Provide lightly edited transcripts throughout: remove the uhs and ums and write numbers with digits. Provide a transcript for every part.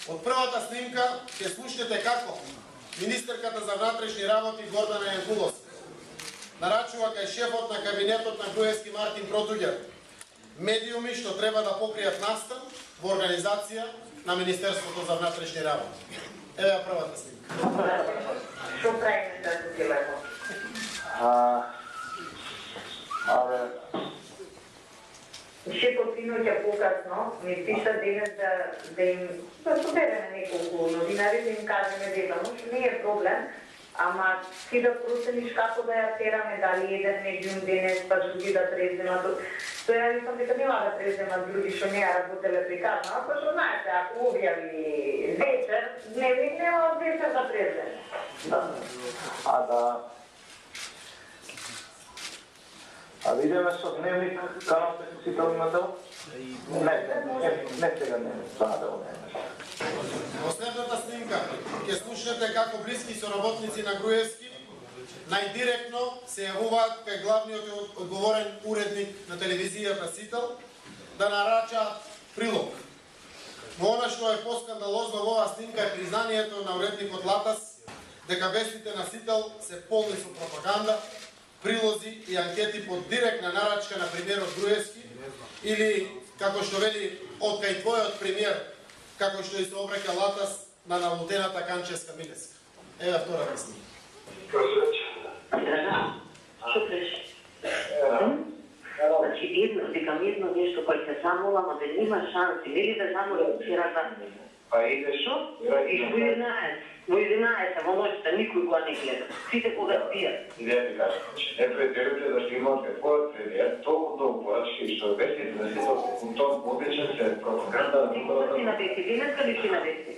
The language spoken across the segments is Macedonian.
Од првата снимка ќе слушнете како министерката за внатрешни работи Гордана Јанкуловска нарачува кај шефот на кабинетот на Груевски Мартин Протуѓер медиуми што треба да покријат настан во организација на Министерството за внатрешни работи. Еве првата снимка. Што правиме за телефон? Шефот синоќа покасно ми пиша денес да им собереме неколку новинари да им кажеме дека не е проблем, ама ти да процениш како да ја тераме, дали еден медиум денес, па други да преземат. Тоа ја мислам дека нема да преземат други што не ја работеле приказна, па што знаете, ако објави вечер, дневник нема од вечер да преземе. А видиме со дневник, канал се сител имател? Не сега не, само да го не. Последната снимка ќе слушнете како блиски соработници на Груевски најдиректно се јавуваат кај главниот одговорен уредник на телевизијата Сител да нарачаат прилог. Но она што е поскандалозно во оваа снимка е признанието на уредникот Латас дека вестите на Сител се полни со пропаганда, прилози и анкети под директна нарачка на премиерот Груевски или, како што вели, од кај твојот премиер, како што и се обраќа Латас на налутената Канческа Милеска. Еве втората снимка. Што преш? Значи, едно нешто кој се замолам, а да нема шанси, нели да замолам вчерата. Па иде Што? Во 11, во ноќта, никој го не гледа. Сите кога спијат. Не ви кажам, не претерате да што имате твојот премиер, толку порачки што вестите да се во том одличен се пропаганда на Никога си на вести, денеска ли си на вести?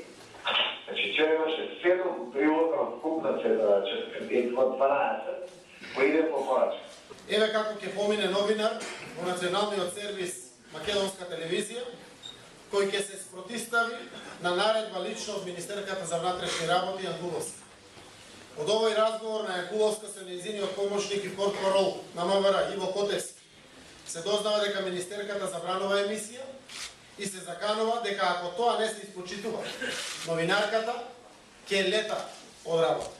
Значи, че имаше 7 прилога од купна се да 12, поиде по порачки. Еве како ќе помине новинар во националниот сервис Македонска телевизија, кој ќе се спротистави на наредба лично од министерката за внатрешни работи Јанкуловска. Од овој разговор на Јанкуловска со нејзиниот помошник и портпарол на МВР Иво Котевски се дознава дека министерката забранува емисија и се заканува дека ако тоа не се испочитува, новинарката ќе лета од работа.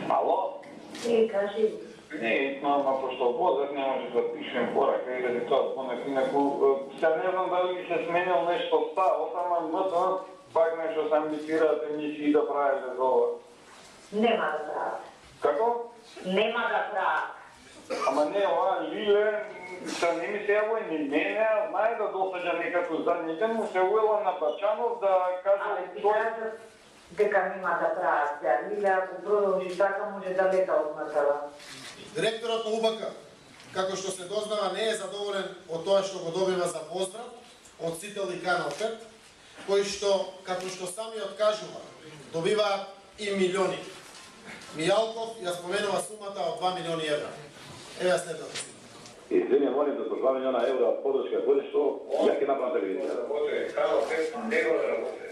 Ало? Кажи. Не, ама пошто возак не може да пишем порака и ради тоа понекако се не знам дали ми се сменил нешто ставот, ама мото пак нешто се амбицираат емисии да правите за ова. Нема да прават. Како? Нема да прават. Ама не, ова Лиле, се не ми се јавува ни мене, знае да досаѓа некако задните, му се уела на Бачанов да каже тој дека нема да прават. Лиле, ако продолжи така, може да лета од МТВ. Директорот на УБК, како што се дознава, не е задоволен од тоа што го добива за поздрав од Сител и Канал 5, кои што, како што самиот кажува, добиваат и милиони. Мијалков ја споменува сумата од 2 милиони евра. Еве следната сумата. Извини, молим да со 2 милиона евра подршка кој што ја ќе направам телевизија. Канал 5 не го работи.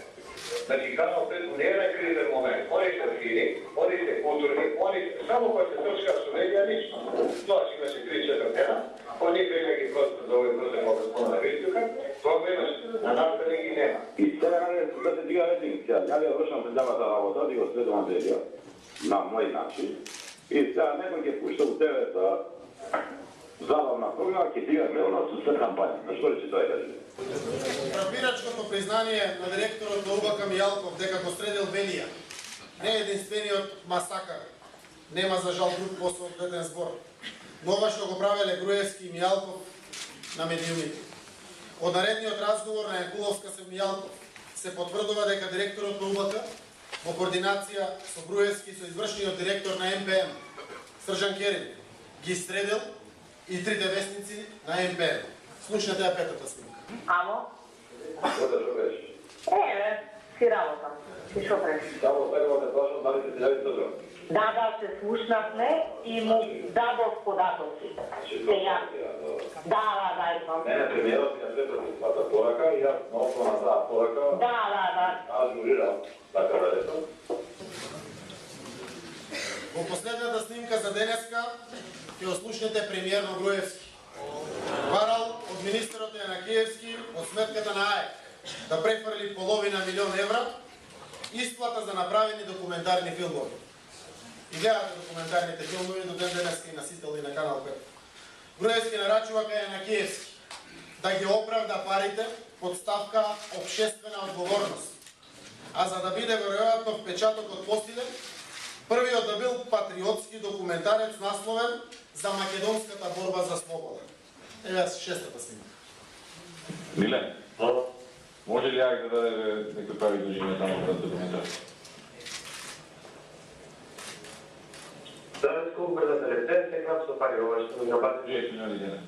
Значи, Канал 5 не е на кризен момент. Они се фини, они се културни, они само кој се трчка со медија лично. Тоа си имаше 3-4 дена, они веќе ги просто за овој брзе мога спомена вестука, тоа го имаш, на настани ги нема. И сега да се дига рейтинг, ја ја вршам предавата работа, да го следувам делија, на мој начин. И сега некој ќе пушта у ТВ-та забавна програма, ќе дига мелна со се кампања. Што рече тоа кажи? Фрапирачкото признание на директорот на УБК Мијалков дека го средил Велија не е единствениот масакар. Нема за жал друг посоодветен збор. Но ова што го правеле Груевски и Мијалков на медиумите. Од наредниот разговор на Јанкуловска со Мијалков се потврдува дека директорот на УБК во координација со Груевски со извршниот директор на МПМ Сржан Керин ги средил и трите вестници на МПМ. Слушнете ја петата снимка. Ало? Кода што беше? Си работам. Ти шо преш? Само прво да прашам дали се јави Сржан. Да, се слушнавме и му дадов податоци. Да, имам. Мене премиерот ја препрати твата порака и јас на основа на таа порака Да. ажурирам така да лето. Во последната снимка за денеска ќе ослушнете премиерно Груевски. Барал од министерот Јанакиевски од сметката на АЕК. да префрли половина милион евра исплата за направени документарни филмови. И гледате документарните филмови до ден денеска и на Сител и на Канал 5. Груевски нарачува кај на Киевски да ги оправда парите под ставка обществена одговорност. А за да биде веројатно впечатокот посилен, првиот да бил патриотски документарец насловен за македонската борба за слобода. Еве шестата снимка. Милен, може ли ја да даде некој прави дужина таму пред документар? Да, сколку бърза телевизия, сега са пари, ова ще ми нападне. 30 милиони дена.